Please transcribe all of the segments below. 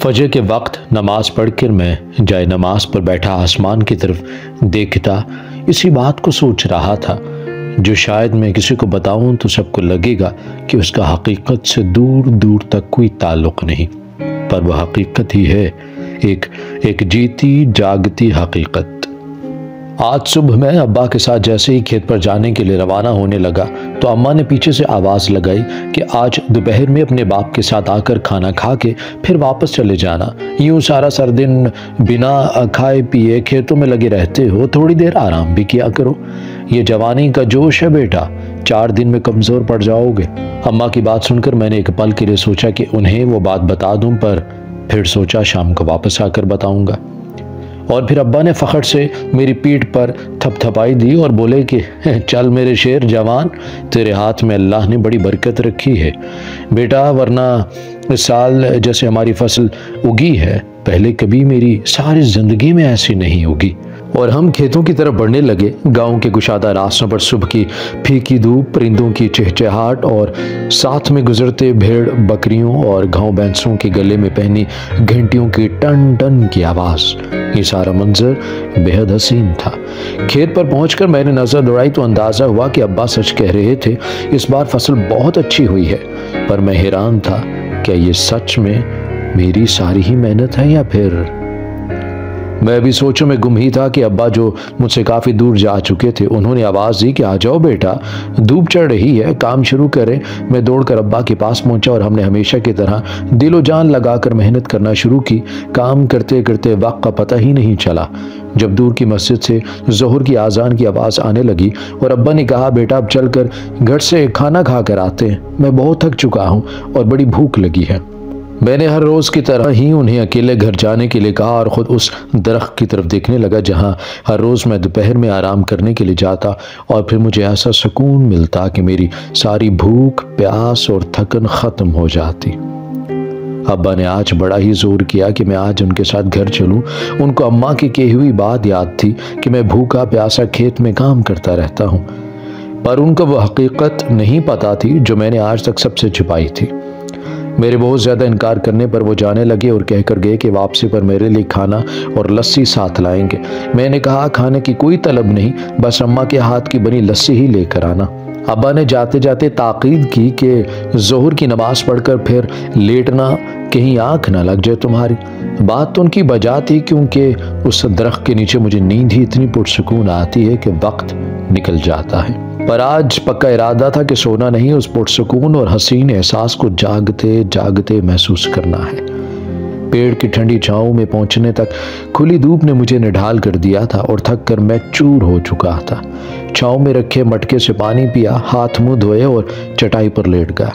فجر کے وقت نماز پڑھ کر میں جائے نماز پر بیٹھا آسمان کی طرف دیکھتا اسی بات کو سوچ رہا تھا جو شاید میں کسی کو بتاؤں تو سب کو لگے گا کہ اس کا حقیقت سے دور دور تک کوئی تعلق نہیں، پر وہ حقیقت ہی ہے، ایک جیتی جاگتی حقیقت۔ آج صبح میں ابا کے ساتھ جیسے ہی کھیت پر جانے کے لیے روانہ ہونے لگا تو اماں نے پیچھے سے آواز لگائی کہ آج دوپہر میں اپنے باپ کے ساتھ آ کر کھانا کھا کے پھر واپس چلے جانا، یوں سارا سر دن بنا کھائے پیے کھیتوں میں لگے رہتے ہو، تھوڑی دیر آرام بھی کیا کرو، یہ جوانی کا جوش ہے بیٹا، 4 دن میں کمزور پڑ جاؤ گے۔ اماں کی بات سن کر میں نے ایک پل کے لیے سوچا کہ انہیں وہ بات بتا دوں، پر پھر سوچا شام کو واپس آ کر بتاؤں گا۔ اور پھر ابا نے فخر سے میری پیٹھ پر تھپ تھپائی دی اور بولے کہ چل میرے شیر جوان، تیرے ہاتھ میں اللہ نے بڑی برکت رکھی ہے بیٹا، ورنہ اس سال جیسے ہماری فصل اگی ہے پہلے کبھی میری ساری زندگی میں ایسی نہیں ہوگی۔ اور ہم کھیتوں کی طرف بڑھنے لگے۔ گاؤں کے کشادہ راستوں پر صبح کی پھیکی دھوپ، پرندوں کی چہچہاٹ اور ساتھ میں گزرتے بھیڑ بکریوں اور گھاؤں بھینسوں کے گلے میں پہنی گھنٹیوں کی ٹن ٹن کی آواز، یہ سارا منظر بے حد حسین تھا۔ کھیت پر پہنچ کر میں نے نظر دوڑائی تو اندازہ ہوا کہ ابا سچ کہہ رہے تھے، اس بار فصل بہت اچھی ہوئی ہے، پر میں حیران تھا کیا یہ سچ میں میری ساری ہی محنت ہے یا پھر میں بھی سوچوں میں گم ہی تھا کہ ابا جو مجھ سے کافی دور جا چکے تھے انہوں نے آواز دی کہ آ جاؤ بیٹا، دھوپ چڑھ رہی ہے، کام شروع کریں۔ میں دوڑ کر ابا کے پاس پہنچا اور ہم نے ہمیشہ کی طرح دل و جان لگا کر محنت کرنا شروع کی۔ کام کرتے کرتے وقت کا پتہ ہی نہیں چلا، جب دور کی مسجد سے ظہر کی اذان کی آواز آنے لگی اور ابا نے کہا بیٹا اب چل کر گھر سے کھانا کھا کر آتے ہیں، میں بہت تھک چکا ہوں اور بڑی بھوک لگی ہے۔ میں نے ہر روز کی طرح ہی انہیں اکیلے گھر جانے کے لیے کہا اور خود اس درخت کی طرف دیکھنے لگا جہاں ہر روز میں دوپہر میں آرام کرنے کے لیے جاتا اور پھر مجھے ایسا سکون ملتا کہ میری ساری بھوک، پیاس اور تھکن ختم ہو جاتی۔ ابا نے آج بڑا ہی زور کیا کہ میں آج ان کے ساتھ گھر چلوں۔ ان کو اماں کی کہی ہوئی بات یاد تھی کہ میں بھوکا پیاسا کھیت میں کام کرتا رہتا ہوں، پر ان کو وہ حقیقت نہیں پتا تھی جو میں نے آج تک سب سے چھپائی تھی۔ میرے بہت زیادہ انکار کرنے پر وہ جانے لگے اور کہہ کر گئے کہ واپسی پر میرے لیے کھانا اور لسی ساتھ لائیں گے۔ میں نے کہا کھانے کی کوئی طلب نہیں، بس اماں کے ہاتھ کی بنی لسی ہی لے کر آنا۔ ابا نے جاتے جاتے تاکید کی کہ ظہر کی نماز پڑھ کر پھر لیٹنا، کہیں آنکھ نہ لگ جائے تمہاری۔ بات تو ان کی بجا تھی کیونکہ اس درخت کے نیچے مجھے نیند ہی اتنی پرسکون آتی ہے کہ وقت نکل جاتا ہے، پر آج پکا ارادہ تھا کہ سونا نہیں، اس پرسکون اور حسین احساس کو جاگتے جاگتے محسوس کرنا ہے۔ پیڑ کی ٹھنڈی چھاؤں میں پہنچنے تک کھلی دھوپ نے مجھے نڈھال کر دیا تھا اور تھک کر میں چور ہو چکا تھا۔ چھاؤں میں رکھے مٹکے سے پانی پیا، ہاتھ منہ دھوئے اور چٹائی پر لیٹ گیا۔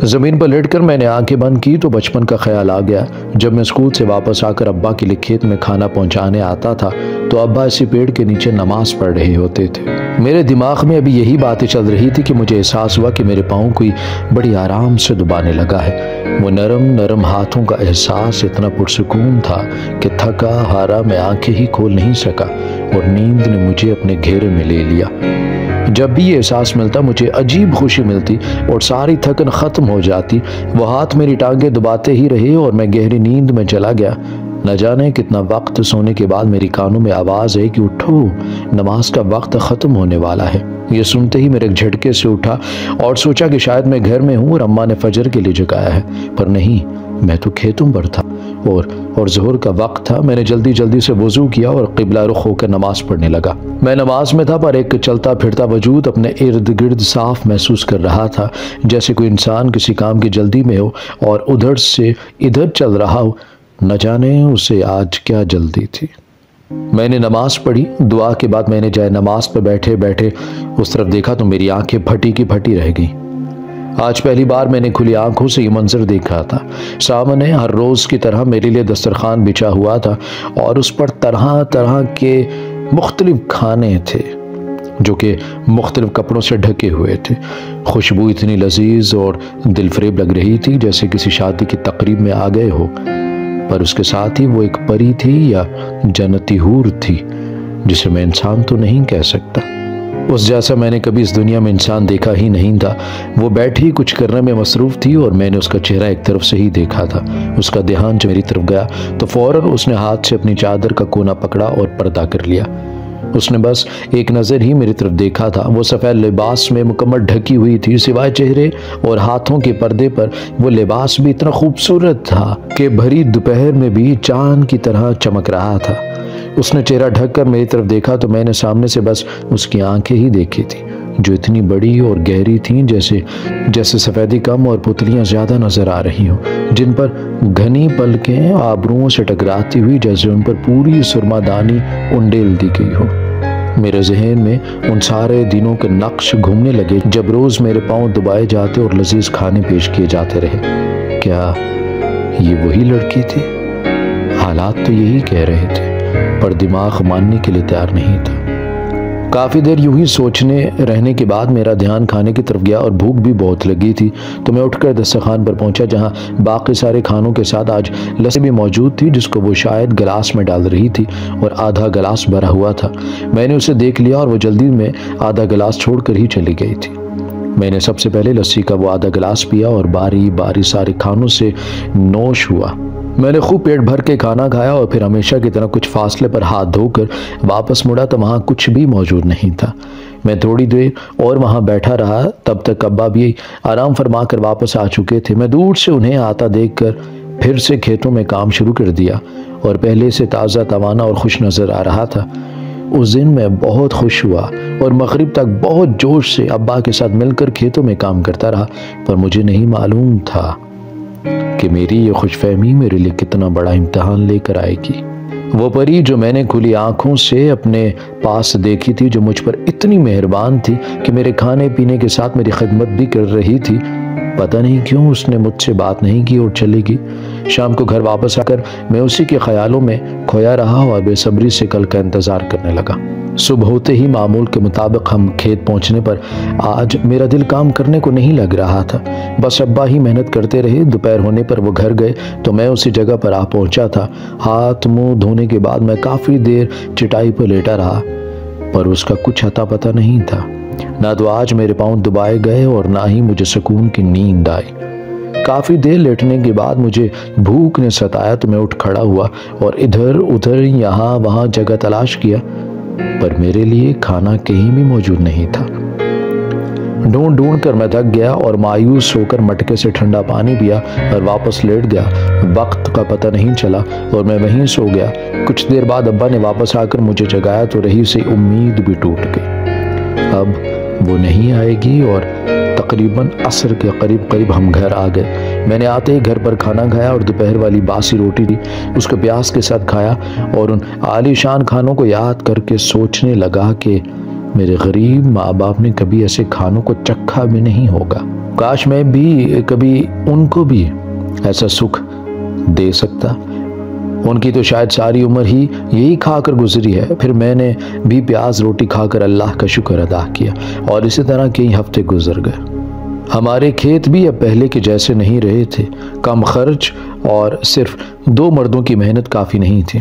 زمین پر لیٹ کر میں نے آنکھیں بند کی تو بچپن کا خیال آ گیا۔ جب میں اسکول سے واپس آ کر ابا کے لیے کھیت میں کھانا پہنچانے آتا تھا تو ابا اسی پیڑ کے نیچے نماز پڑھ رہے ہوتے تھے۔ میرے دماغ میں ابھی یہی باتیں چل رہی تھی کہ مجھے احساس ہوا کہ میرے پاؤں کوئی بڑی آرام سے دبانے لگا ہے۔ وہ نرم نرم ہاتھوں کا احساس اتنا پرسکون تھا کہ تھکا ہارا میں آنکھیں ہی کھول نہیں سکا اور نیند نے مجھے اپنے گھیرے میں لے لیا۔ جب بھی یہ احساس ملتا مجھے عجیب خوشی ملتی اور ساری تھکن ختم ہو جاتی۔ وہ ہاتھ میری ٹانگیں دباتے ہی رہے اور میں گہری نیند میں چلا گیا۔ نہ جانے کتنا وقت سونے کے بعد میری کانوں میں آواز ہے کہ اٹھو، نماز کا وقت ختم ہونے والا ہے۔ یہ سنتے ہی میرے جھٹکے سے اٹھا اور سوچا کہ شاید میں گھر میں ہوں اور اماں نے فجر کے لیے جگایا ہے، پر نہیں، میں تو کھیتوں پر تھا اور ظہر کا وقت تھا۔ میں نے جلدی سے وضو کیا اور قبلہ رخ ہو کر نماز پڑھنے لگا۔ میں نماز میں تھا پر ایک چلتا پھرتا وجود اپنے ارد گرد صاف محسوس کر رہا تھا، جیسے کوئی انسان کسی کام کی جلدی میں ہو اور ادھر سے ادھر چل رہا ہو، نہ جانے اسے آج کیا جلدی تھی۔ میں نے نماز پڑھی، دعا کے بعد میں نے جائے نماز پہ بیٹھے بیٹھے اس طرف دیکھا تو میری آنکھیں پھٹی کی پھٹی رہ گئیں۔ آج پہلی بار میں نے کھلی آنکھوں سے یہ منظر دیکھا تھا۔ سامنے ہر روز کی طرح میرے لیے دسترخوان بچھا ہوا تھا اور اس پر طرح طرح کے مختلف کھانے تھے جو کہ مختلف کپڑوں سے ڈھکے ہوئے تھے۔ خوشبو اتنی لذیذ اور دل فریب لگ رہی تھی جیسے کسی شادی کی تقریب میں آ گئے ہو، پر اس کے ساتھ ہی وہ ایک پری تھی یا جنتی حور تھی جسے میں انسان تو نہیں کہہ سکتا۔ اس جیسا میں نے کبھی اس دنیا میں انسان دیکھا ہی نہیں تھا۔ وہ بیٹھی کچھ کرنے میں مصروف تھی اور میں نے اس کا چہرہ ایک طرف سے ہی دیکھا تھا۔ اس کا دھیان جو میری طرف گیا تو فوراً اس نے ہاتھ سے اپنی چادر کا کونا پکڑا اور پردہ کر لیا۔ اس نے بس ایک نظر ہی میری طرف دیکھا تھا۔ وہ سفید لباس میں مکمل ڈھکی ہوئی تھی، سوائے چہرے اور ہاتھوں کے پردے پر وہ لباس بھی اتنا خوبصورت تھا کہ بھری دوپہر میں بھی چاند کی طرح چمک رہا تھا۔ اس نے چہرہ ڈھک کر میری طرف دیکھا تو میں نے سامنے سے بس اس کی آنکھیں ہی دیکھی تھی، جو اتنی بڑی اور گہری تھیں جیسے سفیدی کم اور پتلیاں زیادہ نظر آ رہی ہوں، جن پر گھنی پلکیں آبروؤں سے ٹکراتی ہوئی جیسے ان پر پوری سرما دانی انڈیل دی گئی ہو۔ میرے ذہن میں ان سارے دنوں کے نقش گھومنے لگے جب روز میرے پاؤں دبائے جاتے اور لذیذ کھانے پیش کیے جاتے رہے۔ کیا یہ وہی لڑکی تھی؟ حالات تو یہی کہہ رہے تھے، پر دماغ ماننے کے لیے تیار نہیں تھا۔ کافی دیر یوں ہی سوچنے رہنے کے بعد میرا دھیان کھانے کی طرف گیا اور بھوک بھی بہت لگی تھی، تو میں اٹھ کر دسترخوان پر پہنچا جہاں باقی سارے کھانوں کے ساتھ آج لسی بھی موجود تھی، جس کو وہ شاید گلاس میں ڈال رہی تھی اور آدھا گلاس بھرا ہوا تھا۔ میں نے اسے دیکھ لیا اور وہ جلدی میں آدھا گلاس چھوڑ کر ہی چلی گئی تھی۔ میں نے سب سے پہلے لسی کا وہ آدھا گلاس پیا اور باری باری سارے کھانوں سے نوش ہوا۔ میں نے خوب پیٹ بھر کے کھانا کھایا اور پھر ہمیشہ کی طرح کچھ فاصلے پر ہاتھ دھو کر واپس مڑا تو وہاں کچھ بھی موجود نہیں تھا۔ میں تھوڑی دیر اور وہاں بیٹھا رہا، تب تک ابا بھی آرام فرما کر واپس آ چکے تھے۔ میں دور سے انہیں آتا دیکھ کر پھر سے کھیتوں میں کام شروع کر دیا اور پہلے سے تازہ توانا اور خوش نظر آ رہا تھا۔ اس دن میں بہت خوش ہوا اور مغرب تک بہت جوش سے ابا کے ساتھ مل کر کھیتوں میں کام کرتا رہا، پر مجھے نہیں معلوم تھا کہ میری یہ خوش فہمی میرے لیے کتنا بڑا امتحان لے کر آئے گی۔ وہ پری جو میں نے کھلی آنکھوں سے اپنے پاس دیکھی تھی، جو مجھ پر اتنی مہربان تھی کہ میرے کھانے پینے کے ساتھ میری خدمت بھی کر رہی تھی، پتہ نہیں کیوں اس نے مجھ سے بات نہیں کی اور چلی گئی۔ شام کو گھر واپس آ کر میں اسی کے خیالوں میں کھویا رہا اور بے صبری سے کل کا انتظار کرنے لگا۔ صبح ہوتے ہی معمول کے مطابق ہم کھیت پہنچنے پر آج میرا دل کام کرنے کو نہیں لگ رہا تھا۔ بس ابا ہی محنت کرتے رہے۔ دوپہر ہونے پر وہ گھر گئے تو میں اسی جگہ پر آ پہنچا تھا۔ ہاتھ منہ دھونے کے بعد میں کافی دیر چٹائی پر لیٹا رہا، پر اس کا کچھ اتا پتہ نہیں تھا۔ نہ تو آج میرے پاؤں دبائے گئے اور نہ ہی مجھے سکون کی نیند آئی۔ کافی دیر لیٹنے کے بعد مجھے بھوک نے ستایا تو میں اٹھ کھڑا ہوا اور ادھر ادھر یہاں وہاں جگہ تلاش کیا، پر میرے لیے کھانا کہیں بھی موجود نہیں تھا۔ ڈھونڈ ڈھونڈ کر میں تھک گیا اور مایوس ہو کر مٹکے سے ٹھنڈا پانی پیا اور واپس لیٹ گیا۔ وقت کا پتہ نہیں چلا اور میں وہیں سو گیا۔ کچھ دیر بعد ابا نے واپس آ کر مجھے جگایا تو رہی سے امید بھی ٹوٹ گئی۔ اب وہ نہیں آئے گی اور تقریباً عصر کے قریب ہم گھر آ گئے۔ میں نے آتے ہی گھر پر کھانا کھایا اور دوپہر والی باسی روٹی تھی، اس کو پیاز کے ساتھ کھایا اور ان عالی شان کھانوں کو یاد کر کے سوچنے لگا کہ میرے غریب ماں باپ نے کبھی ایسے کھانوں کو چکھا بھی نہیں ہوگا۔ کاش میں بھی کبھی ان کو بھی ایسا سکھ دے سکتا۔ ان کی تو شاید ساری عمر ہی یہی کھا کر گزری ہے۔ پھر میں نے بھی پیاز روٹی کھا کر اللہ کا شکر ادا کیا اور اسی طرح کئی ہفتے گزر گئے۔ ہمارے کھیت بھی اب پہلے کے جیسے نہیں رہے تھے۔ کم خرچ اور صرف 2 مردوں کی محنت کافی نہیں تھی۔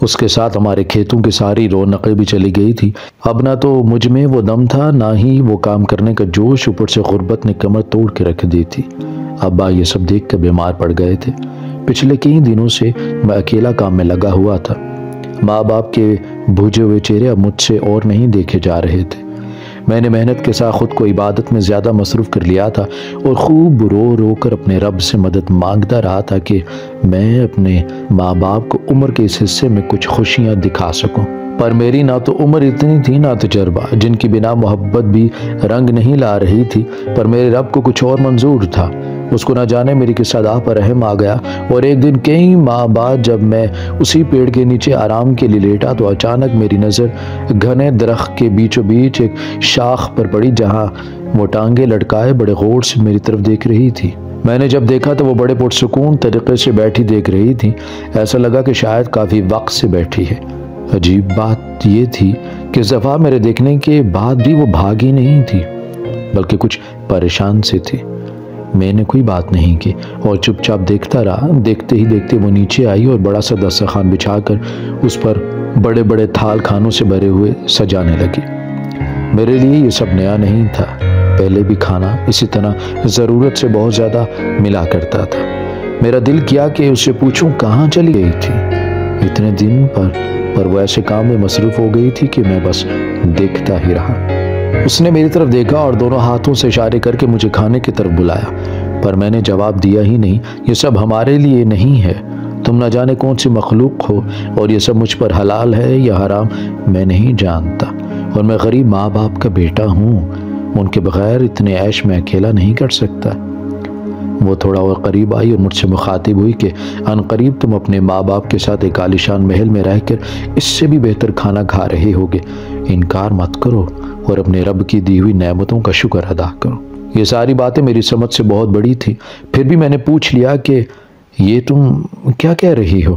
اس کے ساتھ ہمارے کھیتوں کی ساری رونقیں بھی چلی گئی تھی۔ اب نہ تو مجھ میں وہ دم تھا، نہ ہی وہ کام کرنے کا جوش۔ اوپر سے غربت نے کمر توڑ کے رکھ دی تھی۔ ابا یہ سب دیکھ کر بیمار پڑ گئے تھے۔ پچھلے کئی دنوں سے میں اکیلا کام میں لگا ہوا تھا۔ ماں باپ کے بھوجے ہوئے چہرے اب مجھ سے اور نہیں دیکھے جا رہے تھے۔ میں نے محنت کے ساتھ خود کو عبادت میں زیادہ مصروف کر لیا تھا اور خوب رو رو کر اپنے رب سے مدد مانگتا رہا تھا کہ میں اپنے ماں باپ کو عمر کے اس حصے میں کچھ خوشیاں دکھا سکوں۔ پر میری نہ تو عمر اتنی تھی نہ تجربہ، جن کی بنا محبت بھی رنگ نہیں لا رہی تھی، پر میرے رب کو کچھ اور منظور تھا۔ اس کو نہ جانے میری کس صدا پر رحم آ گیا اور ایک دن کئی ماہ بعد جب میں اسی پیڑ کے نیچے آرام کے لیے لیٹا تو اچانک میری نظر گھنے درخت کے بیچوں بیچ ایک شاخ پر پڑی، جہاں وہ ٹانگیں لٹکائے بڑے غور سے میری طرف دیکھ رہی تھی۔ میں نے جب دیکھا تو وہ بڑے پرسکون طریقے سے بیٹھی دیکھ رہی تھی۔ ایسا لگا کہ شاید کافی وقت سے بیٹھی ہے۔ عجیب بات یہ تھی کہ اس دفعہ میرے دیکھنے کے بعد بھی وہ بھاگی نہیں تھی، بلکہ کچھ پریشان سے تھی۔ میں نے کوئی بات نہیں کی اور چپ چاپ دیکھتا رہا۔ دیکھتے ہی دیکھتے وہ نیچے آئی اور بڑا سا دسترخوان بچھا کر اس پر بڑے بڑے تھال کھانوں سے بھرے ہوئے سجانے لگی۔ میرے لیے یہ سب نیا نہیں تھا، پہلے بھی کھانا اسی طرح ضرورت سے بہت زیادہ ملا کرتا تھا۔ میرا دل کیا کہ اس سے پوچھوں کہاں چلی گئی تھی اتنے دن پر وہ ایسے کام میں مصروف ہو گئی تھی کہ میں بس دیکھتا ہی رہا۔ اس نے میری طرف دیکھا اور دونوں ہاتھوں سے اشارے کر کے مجھے کھانے کی طرف بلایا، پر میں نے جواب دیا ہی نہیں۔ یہ سب ہمارے لیے نہیں ہے، تم نہ جانے کون سی مخلوق ہو، اور یہ سب مجھ پر حلال ہے یا حرام میں نہیں جانتا، اور میں غریب ماں باپ کا بیٹا ہوں، ان کے بغیر اتنے عیش میں اکیلا نہیں کر سکتا۔ وہ تھوڑا اور قریب آئی اور مجھ سے مخاطب ہوئی کہ ان قریب تم اپنے ماں باپ کے ساتھ ایک عالیشان محل میں رہ کر اس سے بھی بہتر کھانا کھا رہے ہوگے، انکار مت کرو اور اپنے رب کی دی ہوئی نعمتوں کا شکر ادا کرو۔ یہ ساری باتیں میری سمجھ سے بہت بڑی تھی، پھر بھی میں نے پوچھ لیا کہ یہ تم کیا کہہ رہی ہو؟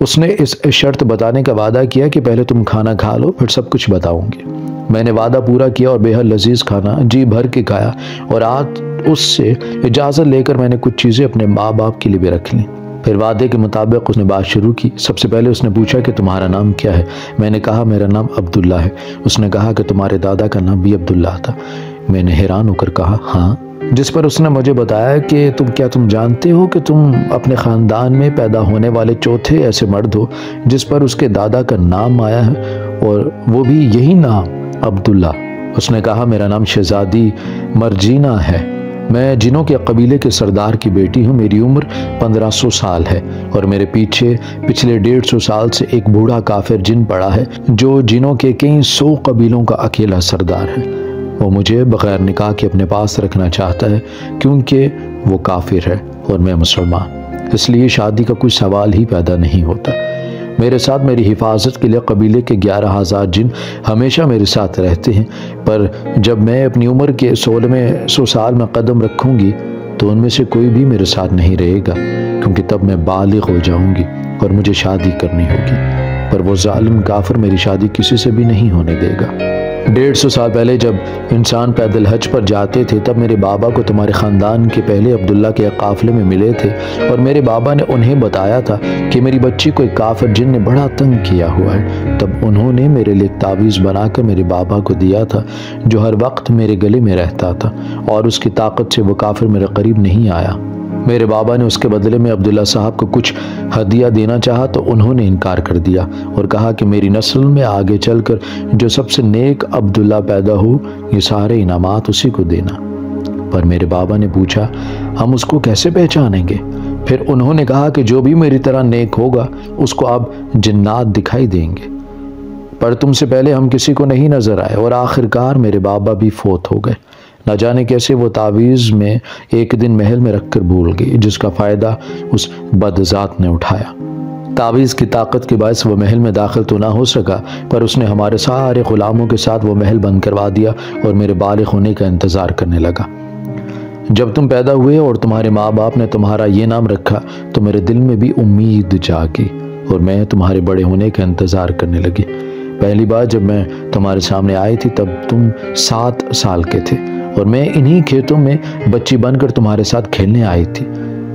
اس نے اس شرط بتانے کا وعدہ کیا کہ پہلے تم کھانا کھا لو پھر سب کچھ بتاؤں گی۔ میں نے وعدہ پورا کیا اور بے حد لذیذ کھانا جی بھر کے کھایا، اور آج اس سے اجازت لے کر میں نے کچھ چیزیں اپنے ماں باپ کے لیے بھی رکھ لیں۔ پھر وعدے کے مطابق اس نے بات شروع کی۔ سب سے پہلے اس نے پوچھا کہ تمہارا نام کیا ہے؟ میں نے کہا میرا نام عبداللہ ہے۔ اس نے کہا کہ تمہارے دادا کا نام بھی عبداللہ تھا؟ میں نے حیران ہو کر کہا ہاں۔ جس پر اس نے مجھے بتایا کہ تم جانتے ہو کہ تم اپنے خاندان میں پیدا ہونے والے چوتھے ایسے مرد ہو جس پر اس کے دادا کا نام آیا ہے، اور وہ بھی یہی نام عبداللہ۔ اس نے کہا میرا نام شہزادی مرجینہ ہے، میں جنوں کے قبیلے کے سردار کی بیٹی ہوں، میری عمر 1500 سال ہے، اور میرے پیچھے پچھلے 150 سال سے ایک بوڑھا کافر جن پڑا ہے جو جنوں کے کئی 100 قبیلوں کا اکیلا سردار ہے۔ وہ مجھے بغیر نکاح کے اپنے پاس رکھنا چاہتا ہے کیونکہ وہ کافر ہے اور میں مسلمان، اس لیے شادی کا کوئی سوال ہی پیدا نہیں ہوتا۔ میرے ساتھ میری حفاظت کے لیے قبیلے کے 11,000 جن ہمیشہ میرے ساتھ رہتے ہیں، پر جب میں اپنی عمر کے 1600 سال میں قدم رکھوں گی تو ان میں سے کوئی بھی میرے ساتھ نہیں رہے گا، کیونکہ تب میں بالغ ہو جاؤں گی اور مجھے شادی کرنی ہوگی، پر وہ ظالم کافر میری شادی کسی سے بھی نہیں ہونے دے گا۔ 150 سال پہلے جب انسان پیدل حج پر جاتے تھے تب میرے بابا کو تمہارے خاندان کے پہلے عبداللہ کے قافلے میں ملے تھے، اور میرے بابا نے انہیں بتایا تھا کہ میری بچی کو ایک کافر جن نے بڑا تنگ کیا ہوا ہے۔ تب انہوں نے میرے لیے ایک تعویذ بنا کر میرے بابا کو دیا تھا جو ہر وقت میرے گلے میں رہتا تھا، اور اس کی طاقت سے وہ کافر میرے قریب نہیں آیا۔ میرے بابا نے اس کے بدلے میں عبداللہ صاحب کو کچھ ہدیہ دینا چاہا تو انہوں نے انکار کر دیا اور کہا کہ میری نسل میں آگے چل کر جو سب سے نیک عبداللہ پیدا ہو یہ سارے انعامات اسی کو دینا۔ پر میرے بابا نے پوچھا ہم اس کو کیسے پہچانیں گے؟ پھر انہوں نے کہا کہ جو بھی میری طرح نیک ہوگا اس کو اب جنات دکھائی دیں گے، پر تم سے پہلے ہم کسی کو نہیں نظر آئے، اور آخرکار میرے بابا بھی فوت ہو گئے۔ نہ جانے کیسے وہ تعویذ میں ایک دن محل میں رکھ کر بھول گئی، جس کا فائدہ اس بدذات نے اٹھایا۔ تعویذ کی طاقت کے باعث وہ محل میں داخل تو نہ ہو سکا، پر اس نے ہمارے سارے غلاموں کے ساتھ وہ محل بند کروا دیا اور میرے بالغ ہونے کا انتظار کرنے لگا۔ جب تم پیدا ہوئے اور تمہارے ماں باپ نے تمہارا یہ نام رکھا تو میرے دل میں بھی امید جاگی اور میں تمہارے بڑے ہونے کا انتظار کرنے لگی۔ پہلی بار جب میں تمہارے سامنے آئی تھی تب تم 7 سال کے تھے، اور میں انہی کھیتوں میں بچی بن کر تمہارے ساتھ کھیلنے آئی تھی۔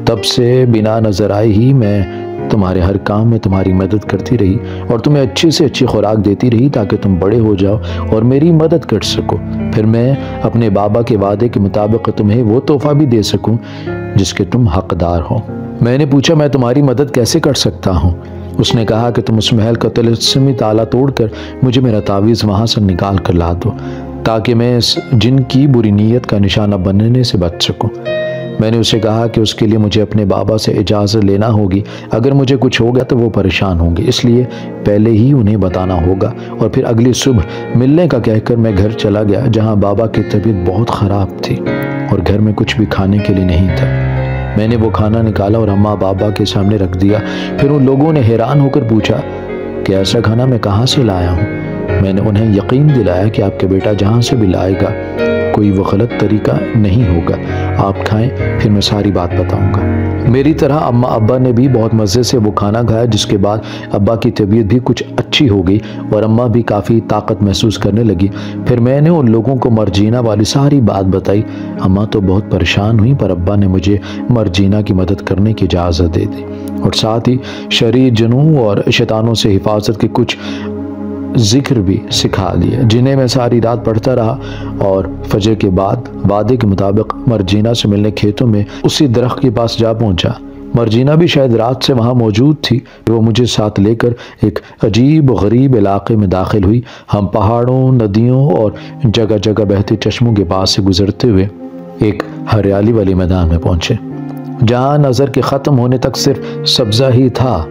تب سے بنا نظر آئی ہی میں تمہارے ہر کام میں تمہاری مدد کرتی رہی اور تمہیں اچھی سے اچھی خوراک دیتی رہی تاکہ تم بڑے ہو جاؤ اور میری مدد کر سکو۔ پھر میں اپنے بابا کے وعدے کے مطابق تمہیں وہ تحفہ بھی دے سکوں جس کے تم حقدار ہو۔ میں نے پوچھا میں تمہاری مدد کیسے کر سکتا ہوں؟ اس نے کہا کہ تم اس محل کا طلسمی تالا توڑ کر مجھے میرا تعویذ وہاں سے نکال کر لا دو تاکہ میں اس جن کی بری نیت کا نشانہ بننے سے بچ سکوں۔ میں نے اسے کہا کہ اس کے لیے مجھے اپنے بابا سے اجازت لینا ہوگی، اگر مجھے کچھ ہوگا تو وہ پریشان ہوں گے، اس لیے پہلے ہی انہیں بتانا ہوگا۔ اور پھر اگلی صبح ملنے کا کہہ کر میں گھر چلا گیا جہاں بابا کی طبیعت بہت خراب تھی اور گھر میں کچھ بھی کھانے کے لیے نہیں تھا۔ میں نے وہ کھانا نکالا اور اماں بابا کے سامنے رکھ دیا۔ پھر ان لوگوں نے حیران ہو کر پوچھا کہ ایسا کھانا میں کہاں سے لایا ہوں؟ میں نے انہیں یقین دلایا کہ آپ کے بیٹا جہاں سے بھی لائے گا کوئی وہ غلط طریقہ نہیں ہوگا، آپ کھائیں پھر میں ساری بات بتاؤں گا۔ میری طرح اماں ابا نے بھی بہت مزے سے وہ کھانا کھایا، جس کے بعد ابا کی طبیعت بھی کچھ اچھی ہو گئی اور اماں بھی کافی طاقت محسوس کرنے لگی۔ پھر میں نے ان لوگوں کو مرجینہ والی ساری بات بتائی۔ اماں تو بہت پریشان ہوئی، پر ابا نے مجھے مرجینہ کی مدد کرنے کی اجازت دے دی اور ساتھ ہی شریر جنوں اور شیطانوں سے حفاظت کے کچھ ذکر بھی سکھا دیا جنہیں میں ساری رات پڑھتا رہا اور فجر کے بعد وعدے کے مطابق مرجینہ سے ملنے کھیتوں میں اسی درخت کے پاس جا پہنچا۔ مرجینہ بھی شاید رات سے وہاں موجود تھی۔ وہ مجھے ساتھ لے کر ایک عجیب و غریب علاقے میں داخل ہوئی۔ ہم پہاڑوں، ندیوں اور جگہ جگہ بہتے چشموں کے پاس سے گزرتے ہوئے ایک ہریالی والے میدان میں پہنچے جہاں نظر کے ختم ہونے تک صرف سبزہ ہی تھا۔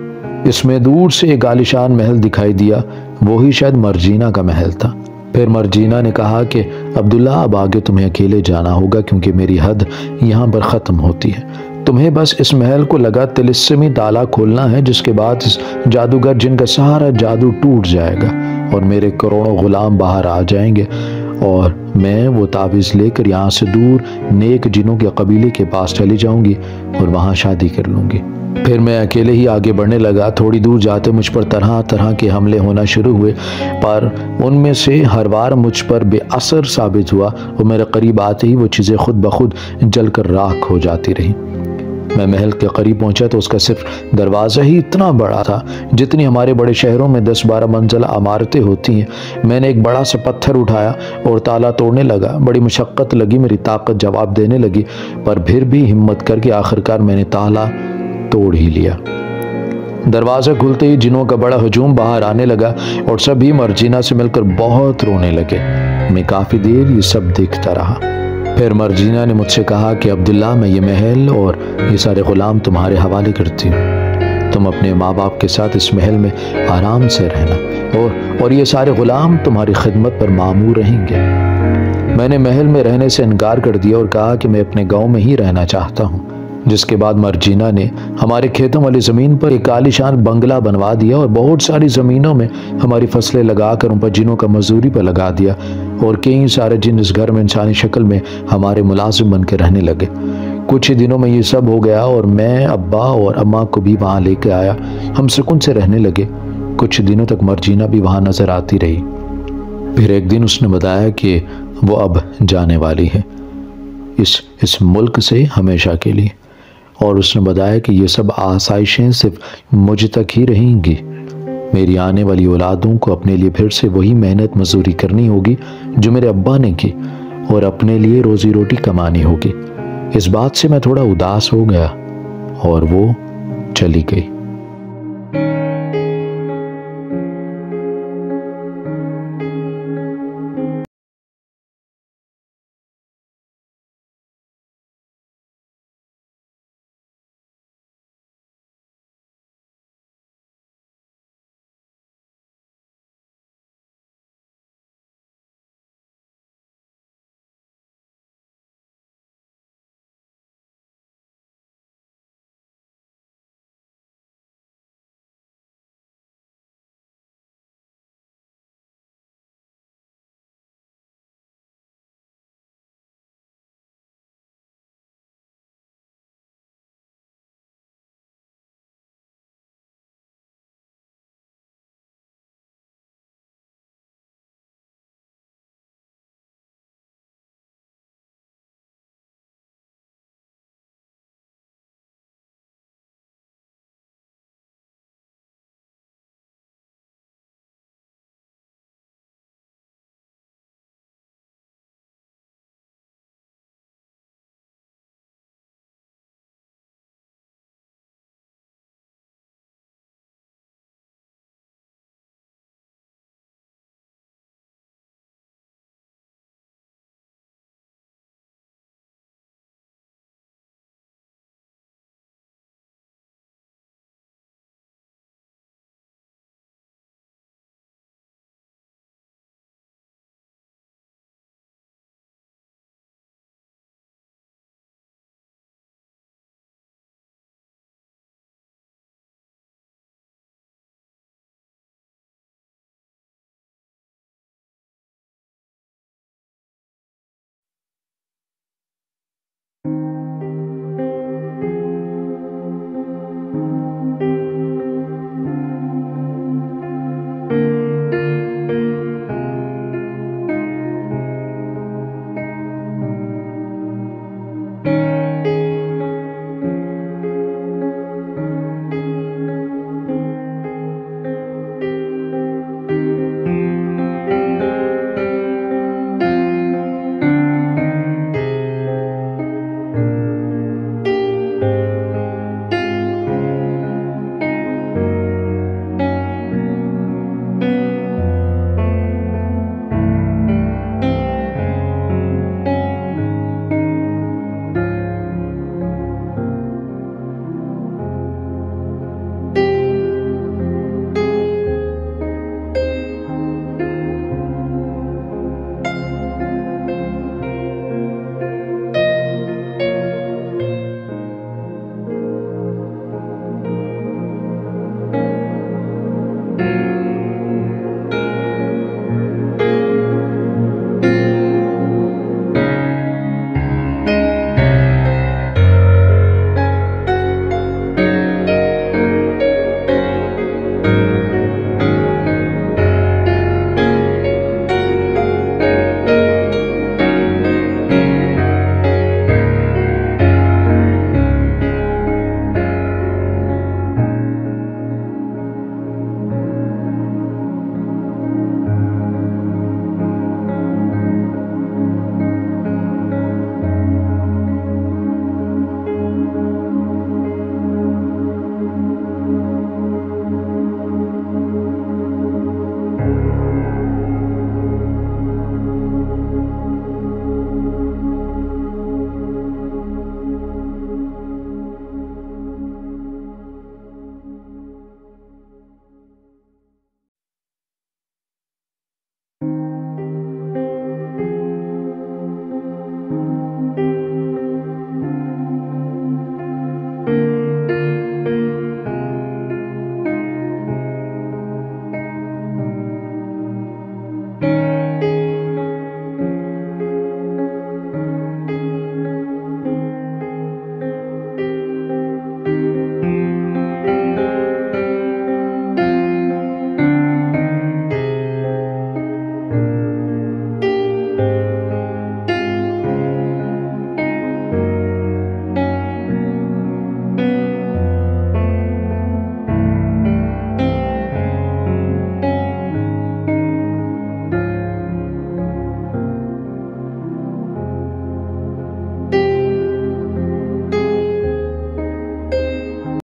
اس میں دور سے ایک عالیشان محل دکھائی دیا، وہی شاید مرجینہ کا محل تھا۔ پھر مرجینہ نے کہا کہ عبداللہ اب آگے تمہیں اکیلے جانا ہوگا کیونکہ میری حد یہاں پر ختم ہوتی ہے۔ تمہیں بس اس محل کو لگا طلسمی تالا کھولنا ہے، جس کے بعد اس جادوگر جن کا سارا جادو ٹوٹ جائے گا اور میرے کروڑوں غلام باہر آ جائیں گے اور میں وہ تعویذ لے کر یہاں سے دور نیک جنوں کے قبیلے کے پاس چلی جاؤں گی اور وہاں شادی کر لوں گی۔ پھر میں اکیلے ہی آگے بڑھنے لگا۔ تھوڑی دور جاتے مجھ پر طرح طرح کے حملے ہونا شروع ہوئے، پر ان میں سے ہر بار مجھ پر بے اثر ثابت ہوا اور میرے قریب آتے ہی وہ چیزیں خود بخود جل کر راکھ ہو جاتی رہیں۔ میں محل کے قریب پہنچا تو اس کا صرف دروازہ ہی اتنا بڑا تھا جتنی ہمارے بڑے شہروں میں 10-12 منزلہ عمارتیں ہوتی ہیں۔ میں نے ایک بڑا سا پتھر اٹھایا اور تالا توڑنے لگا۔ بڑی مشقت لگی، میری طاقت جواب دینے لگی، پر پھر بھی ہمت کر کے آخرکار میں نے تالا توڑ ہی لیا۔ دروازہ کھلتے ہی جنوں کا بڑا ہجوم باہر آنے لگا اور سبھی مرجینہ سے مل کر بہت رونے لگے۔ میں کافی دیر یہ سب دیکھتا رہا۔ پھر مرجینہ نے مجھ سے کہا کہ عبداللہ میں یہ محل اور یہ سارے غلام تمہارے حوالے کرتی ہوں۔ تم اپنے ماں باپ کے ساتھ اس محل میں آرام سے رہنا اور یہ سارے غلام تمہاری خدمت پر مامور رہیں گے۔ میں نے محل میں رہنے سے انکار کر دیا اور کہا کہ میں اپنے گاؤں میں ہی رہنا چاہتا ہوں، جس کے بعد مرجینہ نے ہمارے کھیتوں والی زمین پر ایک عالیشان بنگلہ بنوا دیا اور بہت ساری زمینوں میں ہماری فصلیں لگا کر ان پر جنوں کا مزدوری پر لگا دیا اور کئی سارے جن اس گھر میں انسانی شکل میں ہمارے ملازم بن کے رہنے لگے۔ کچھ ہی دنوں میں یہ سب ہو گیا اور میں ابا اور اماں کو بھی وہاں لے کے آیا۔ ہم سکون سے رہنے لگے۔ کچھ دنوں تک مرجینہ بھی وہاں نظر آتی رہی۔ پھر ایک دن اس نے بتایا کہ وہ اب جانے والی ہے اس ملک سے ہمیشہ کے لیے، اور اس نے بتایا کہ یہ سب آسائشیں صرف مجھ تک ہی رہیں گی۔ میری آنے والی اولادوں کو اپنے لیے پھر سے وہی محنت مزدوری کرنی ہوگی جو میرے ابا نے کی، اور اپنے لیے روزی روٹی کمانی ہوگی۔ اس بات سے میں تھوڑا اداس ہو گیا اور وہ چلی گئی۔ ہے۔